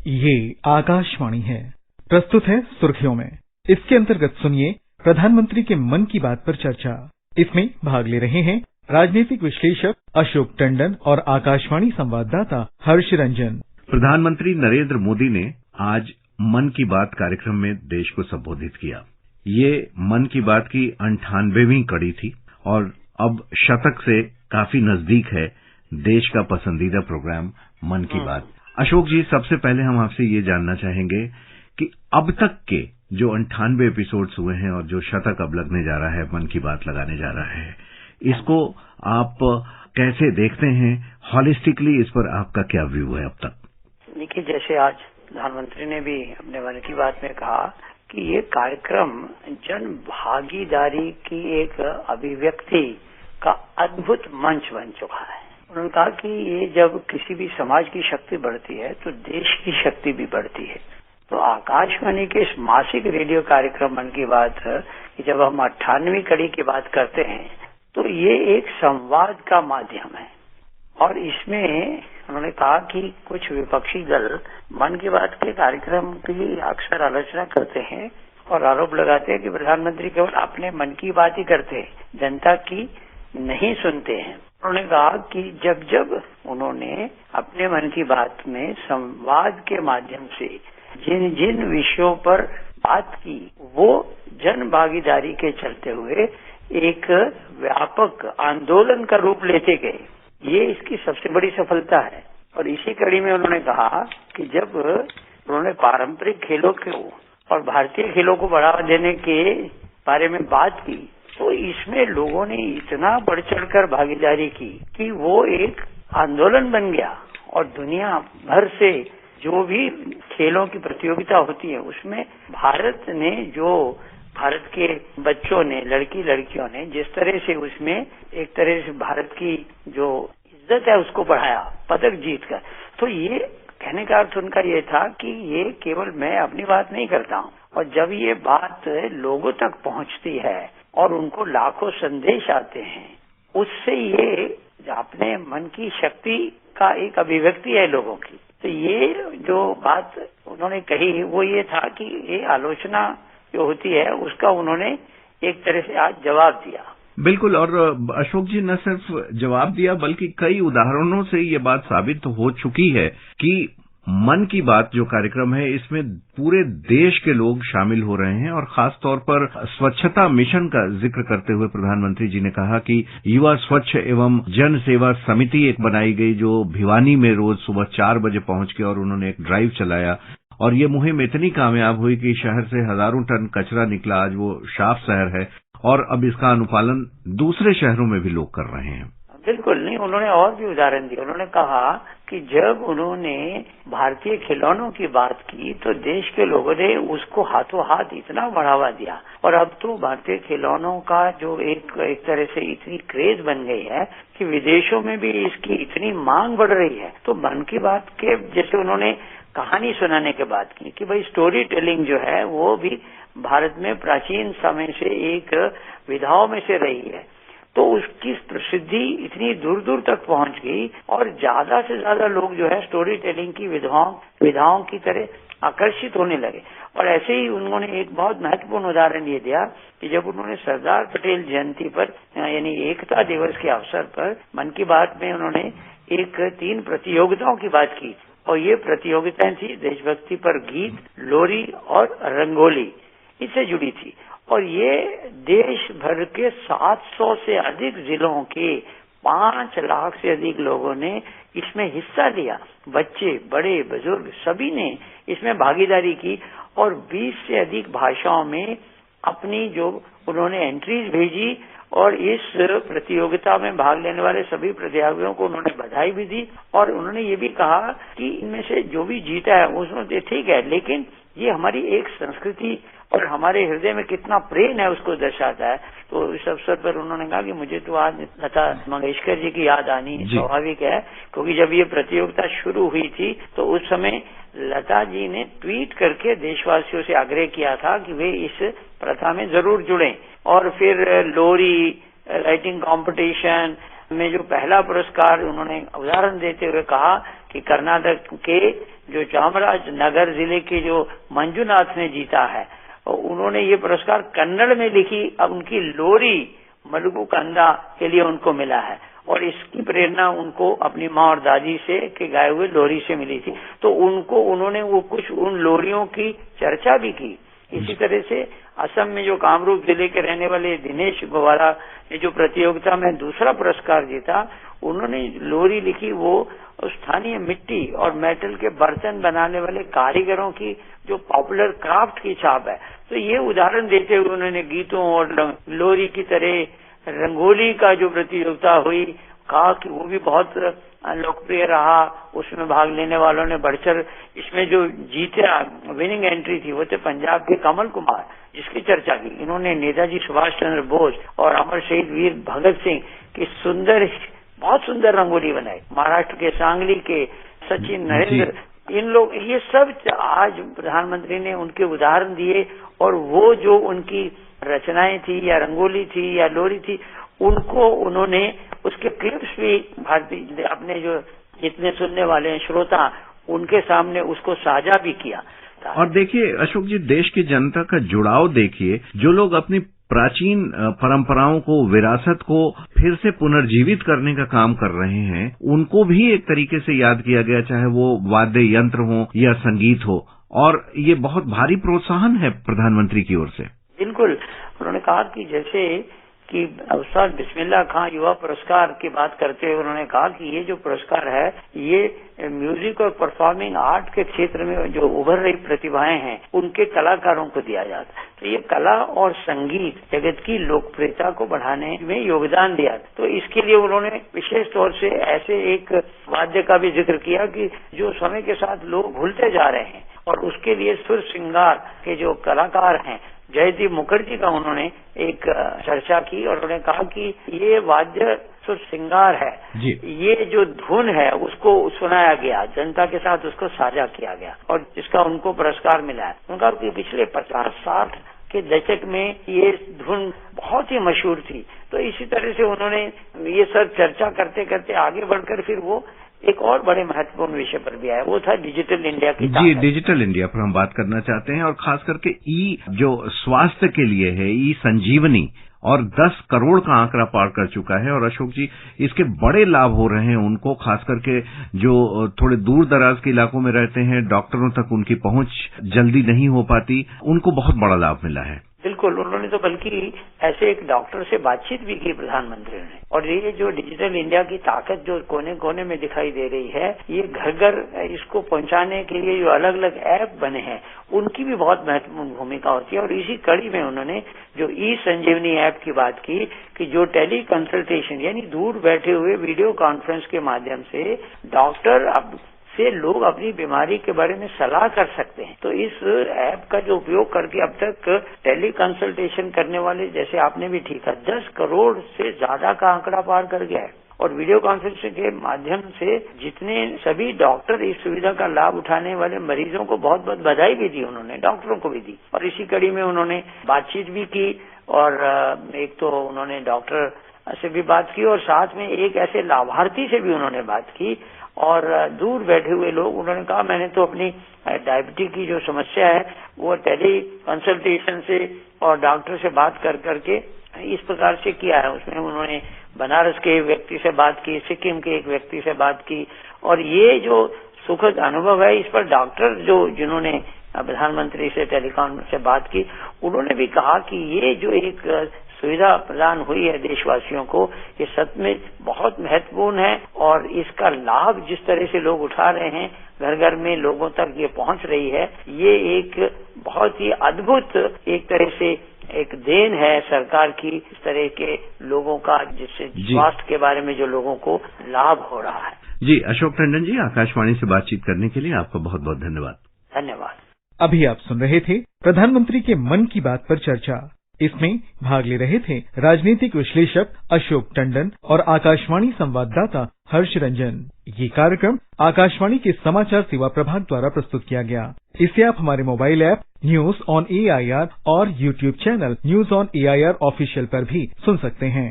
ये आकाशवाणी है। प्रस्तुत है सुर्खियों में। इसके अंतर्गत सुनिए प्रधानमंत्री के मन की बात पर चर्चा। इसमें भाग ले रहे हैं राजनीतिक विश्लेषक अशोक टंडन और आकाशवाणी संवाददाता हर्ष रंजन। प्रधानमंत्री नरेंद्र मोदी ने आज मन की बात कार्यक्रम में देश को संबोधित किया। ये मन की बात की 98वीं कड़ी थी और अब शतक से काफी नजदीक है देश का पसंदीदा प्रोग्राम मन की बात। अशोक जी, सबसे पहले हम आपसे ये जानना चाहेंगे कि अब तक के जो 98 एपिसोड्स हुए हैं और जो शतक अब लगने जा रहा है, मन की बात लगाने जा रहा है, इसको आप कैसे देखते हैं? हॉलिस्टिकली इस पर आपका क्या व्यू है अब तक? देखिए, जैसे आज प्रधानमंत्री ने भी अपने मन की बात में कहा कि ये कार्यक्रम जन भागीदारी की एक अभिव्यक्ति का अद्भुत मंच बन चुका है। उन्होंने कहा कि ये जब किसी भी समाज की शक्ति बढ़ती है तो देश की शक्ति भी बढ़ती है। तो आकाशवाणी के इस मासिक रेडियो कार्यक्रम मन की बात कि जब हम 98वीं कड़ी की बात करते हैं तो ये एक संवाद का माध्यम है। और इसमें उन्होंने कहा कि कुछ विपक्षी दल मन की बात के कार्यक्रम की अक्सर आलोचना करते हैं और आरोप लगाते हैं कि प्रधानमंत्री केवल अपने मन की बात ही करते हैं, जनता की नहीं सुनते हैं। उन्होंने कहा कि जब जब उन्होंने अपने मन की बात में संवाद के माध्यम से जिन जिन विषयों पर बात की, वो जन भागीदारी के चलते हुए एक व्यापक आंदोलन का रूप लेते गए। ये इसकी सबसे बड़ी सफलता है। और इसी कड़ी में उन्होंने कहा कि जब उन्होंने पारंपरिक खेलों को और भारतीय खेलों को बढ़ावा देने के बारे में बात की तो इसमें लोगों ने इतना बढ़ चढ़कर भागीदारी की कि वो एक आंदोलन बन गया और दुनिया भर से जो भी खेलों की प्रतियोगिता होती है उसमें भारत के बच्चों ने, लड़कियों ने जिस तरह से उसमें एक तरह से भारत की जो इज्जत है उसको बढ़ाया पदक जीतकर। तो ये कहने का अर्थ उनका ये था कि ये केवल मैं अपनी बात नहीं करता हूँ, और जब ये बात लोगों तक पहुँचती है और उनको लाखों संदेश आते हैं, उससे ये अपने मन की शक्ति का एक अभिव्यक्ति है लोगों की। तो ये जो बात उन्होंने कही वो ये था कि ये आलोचना जो होती है उसका उन्होंने एक तरह से आज जवाब दिया। बिल्कुल। और अशोक जी, न सिर्फ जवाब दिया बल्कि कई उदाहरणों से ये बात साबित हो चुकी है कि मन की बात जो कार्यक्रम है इसमें पूरे देश के लोग शामिल हो रहे हैं। और खास तौर पर स्वच्छता मिशन का जिक्र करते हुए प्रधानमंत्री जी ने कहा कि युवा स्वच्छ एवं जन सेवा समिति एक बनाई गई जो भिवानी में रोज सुबह 4 बजे पहुंच के और उन्होंने एक ड्राइव चलाया और ये मुहिम इतनी कामयाब हुई कि शहर से हजारों टन कचरा निकला। आज वो साफ शहर है और अब इसका अनुपालन दूसरे शहरों में भी लोग कर रहे हैं। बिल्कुल नहीं, उन्होंने और भी उदाहरण दिए। उन्होंने कहा कि जब उन्होंने भारतीय खिलौनों की बात की तो देश के लोगों ने उसको हाथों हाथ इतना बढ़ावा दिया और अब तो भारतीय खिलौनों का जो एक तरह से इतनी क्रेज बन गई है कि विदेशों में भी इसकी इतनी मांग बढ़ रही है। तो मन की बात के जैसे उन्होंने कहानी सुनाने के बात की कि भाई स्टोरी टेलिंग जो है वो भी भारत में प्राचीन समय से एक विधाओं में से रही है, तो उसकी प्रसिद्धि इतनी दूर दूर तक पहुंच गई और ज्यादा से ज्यादा लोग जो है स्टोरी टेलिंग की विधाओं की तरह आकर्षित होने लगे। और ऐसे ही उन्होंने एक बहुत महत्वपूर्ण उदाहरण ये दिया कि जब उन्होंने सरदार पटेल जयंती पर यानी एकता दिवस के अवसर पर मन की बात में उन्होंने 3 प्रतियोगिताओं की बात की और ये प्रतियोगिताएं थी देशभक्ति पर गीत, लोरी और रंगोली, इससे जुड़ी थी। और ये देश भर के 700 से अधिक जिलों के 5 लाख से अधिक लोगों ने इसमें हिस्सा लिया। बच्चे, बड़े, बुजुर्ग सभी ने इसमें भागीदारी की और 20 से अधिक भाषाओं में अपनी जो उन्होंने एंट्रीज भेजी और इस प्रतियोगिता में भाग लेने वाले सभी प्रतिभागियों को उन्होंने बधाई भी दी। और उन्होंने ये भी कहा कि इनमें से जो भी जीता है उसमें ठीक है, लेकिन ये हमारी एक संस्कृति और हमारे हृदय में कितना प्रेम है उसको दर्शाता है। तो इस अवसर पर उन्होंने कहा कि मुझे तो आज लता मंगेशकर जी की याद आनी स्वाभाविक है, क्योंकि जब ये प्रतियोगिता शुरू हुई थी तो उस समय लता जी ने ट्वीट करके देशवासियों से आग्रह किया था कि वे इस प्रथा में जरूर जुड़ें। और फिर लोरी राइटिंग कंपटीशन में जो पहला पुरस्कार उन्होंने उदाहरण देते हुए कहा कि कर्नाटक के जो चामराजनगर जिले के जो मंजुनाथ ने जीता है, उन्होंने ये पुरस्कार कन्नड़ में लिखी अब उनकी लोरी मलगू कंदा के लिए उनको मिला है, और इसकी प्रेरणा उनको अपनी माँ और दादी से के गाए हुए लोरी से मिली थी। तो उन्होंने वो कुछ उन लोरियों की चर्चा भी की। इसी तरह से असम में जो कामरूप जिले के रहने वाले दिनेश गोवाला ने जो प्रतियोगिता में दूसरा पुरस्कार जीता, उन्होंने लोरी लिखी वो स्थानीय मिट्टी और मेटल के बर्तन बनाने वाले कारीगरों की जो पॉपुलर क्राफ्ट की छाप है। तो ये उदाहरण देते हुए उन्होंने गीतों और लोरी की तरह रंगोली का जो प्रतियोगिता हुई, कहा कि वो भी बहुत लोकप्रिय रहा। उसमें भाग लेने वालों ने बढ़चढ़, इसमें जो जीता विनिंग एंट्री थी वो थे पंजाब के कमल कुमार, जिसकी चर्चा की। इन्होंने नेताजी सुभाष चंद्र बोस और अमर शहीद वीर भगत सिंह की बहुत सुंदर रंगोली बनाई। महाराष्ट्र के सांगली के सचिन नरेंद्र, इन लोग, ये सब आज प्रधानमंत्री ने उनके उदाहरण दिए, और वो जो उनकी रचनाएं थी या रंगोली थी या लोरी थी, उनको उन्होंने उसके क्लिप्स भी भारतीय अपने जो जितने सुनने वाले हैं श्रोता, उनके सामने उसको साझा भी किया। और देखिए अशोक जी, देश की जनता का जुड़ाव देखिए, जो लोग अपनी प्राचीन परंपराओं को, विरासत को फिर से पुनर्जीवित करने का काम कर रहे हैं, उनको भी एक तरीके से याद किया गया, चाहे वो वाद्य यंत्र हो या संगीत हो, और ये बहुत भारी प्रोत्साहन है प्रधानमंत्री की ओर से। बिल्कुल, उन्होंने कहा कि जैसे कि उस्ताद बिस्मिल्लाह खां युवा पुरस्कार की बात करते हुए उन्होंने कहा कि ये जो पुरस्कार है, ये म्यूजिक और परफॉर्मिंग आर्ट के क्षेत्र में जो उभर रही प्रतिभाएं हैं, उनके कलाकारों को दिया जाता है। तो ये कला और संगीत जगत की लोकप्रियता को बढ़ाने में योगदान दिया। तो इसके लिए उन्होंने विशेष तौर से ऐसे एक वाद्य का भी जिक्र किया कि जो समय के साथ लोग भूलते जा रहे हैं, और उसके लिए सुर श्रृंगार के जो कलाकार हैं, जयदीप मुखर्जी का उन्होंने एक चर्चा की, और उन्होंने कहा कि ये वाद्य सुर श्रृंगार है, ये जो धुन है उसको सुनाया गया, जनता के साथ उसको साझा किया गया, और जिसका उनको पुरस्कार मिला है। उनका कि पिछले 50-60 के दशक में ये धुन बहुत ही मशहूर थी। तो इसी तरह से उन्होंने ये सब चर्चा करते करते आगे बढ़कर फिर वो एक और बड़े महत्वपूर्ण विषय पर भी आया, वो था डिजिटल इंडिया की। जी, डिजिटल इंडिया पर हम बात करना चाहते हैं, और खास करके जो स्वास्थ्य के लिए है, ई संजीवनी, और 10 करोड़ का आंकड़ा पार कर चुका है। और अशोक जी, इसके बड़े लाभ हो रहे हैं उनको, खास करके जो थोड़े दूर दराज के इलाकों में रहते हैं, डॉक्टरों तक उनकी पहुंच जल्दी नहीं हो पाती, उनको बहुत बड़ा लाभ मिला है। बिल्कुल, उन्होंने तो बल्कि ऐसे एक डॉक्टर से बातचीत भी की प्रधानमंत्री ने। और ये जो डिजिटल इंडिया की ताकत जो कोने कोने में दिखाई दे रही है, ये घर घर इसको पहुंचाने के लिए जो अलग अलग ऐप बने हैं, उनकी भी बहुत महत्वपूर्ण भूमिका होती है। और इसी कड़ी में उन्होंने जो ई संजीवनी ऐप की बात की, कि जो टेली कंसल्टेशन यानी दूर बैठे हुए वीडियो कॉन्फ्रेंस के माध्यम से डॉक्टर अब से लोग अपनी बीमारी के बारे में सलाह कर सकते हैं। तो इस ऐप का जो उपयोग करके अब तक टेली कंसल्टेशन करने वाले, जैसे आपने भी ठीक है, 10 करोड़ से ज्यादा का आंकड़ा पार कर गया है। और वीडियो कॉन्फ्रेंसिंग के माध्यम से जितने सभी डॉक्टर इस सुविधा का लाभ उठाने वाले मरीजों को बहुत बहुत बधाई भी दी उन्होंने, डॉक्टरों को भी दी। और इसी कड़ी में उन्होंने बातचीत भी की, और एक तो उन्होंने डॉक्टर से भी बात की, और साथ में एक ऐसे लाभार्थी से भी उन्होंने बात की। और दूर बैठे हुए लोग, उन्होंने कहा मैंने तो अपनी डायबिटीज की जो समस्या है वो टेली कंसल्टेशन से और डॉक्टर से बात कर करके इस प्रकार से किया है। उसमें उन्होंने बनारस के एक व्यक्ति से बात की, सिक्किम के एक व्यक्ति से बात की, और ये जो सुखद अनुभव है, इस पर डॉक्टर जिन्होंने प्रधानमंत्री से टेलीकॉन से बात की, उन्होंने भी कहा कि ये जो एक सुविधा प्रदान हुई है देशवासियों को, ये सच में बहुत महत्वपूर्ण है। और इसका लाभ जिस तरह से लोग उठा रहे हैं, घर घर में लोगों तक ये पहुंच रही है, ये एक बहुत ही अद्भुत एक तरह से एक देन है सरकार की, इस तरह के लोगों का, जिससे स्वास्थ्य के बारे में जो लोगों को लाभ हो रहा है। जी, अशोक टंडन जी, आकाशवाणी से बातचीत करने के लिए आपका बहुत बहुत धन्यवाद। धन्यवाद। अभी आप सुन रहे थे प्रधानमंत्री के मन की बात पर चर्चा। इसमें भाग ले रहे थे राजनीतिक विश्लेषक अशोक टंडन और आकाशवाणी संवाददाता हर्ष रंजन। ये कार्यक्रम आकाशवाणी के समाचार सेवा प्रभाग द्वारा प्रस्तुत किया गया। इसे आप हमारे mobile app news on AIR और YouTube channel news on AIR official पर भी सुन सकते हैं।